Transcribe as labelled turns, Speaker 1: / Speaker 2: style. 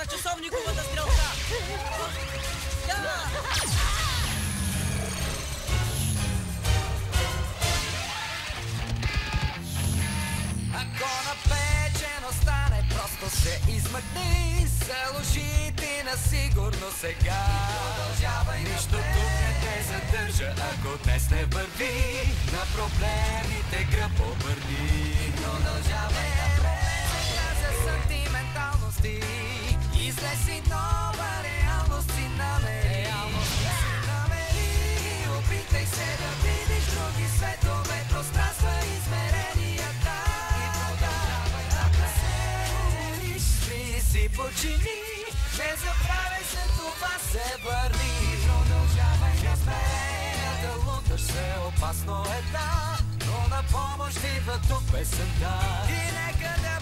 Speaker 1: на часовниковата стрелка! Да!
Speaker 2: Ако напечено стане, просто се измъкни. Заложи ти на сигурно сега. Нищо тук не те задържа, ако днес не върви. На проблемите гръб обърни. Продължавай напред. Сега за сантименталности. Излеси нова реалност си намери. Опитай се да видиш други светове, пространства, измеренията. И продължавай напред. Спри си, почини. Не забравяй, след това се върни. Продължавай напред. Да луташ се опасно една, но на помощ идва тук песента. И нека да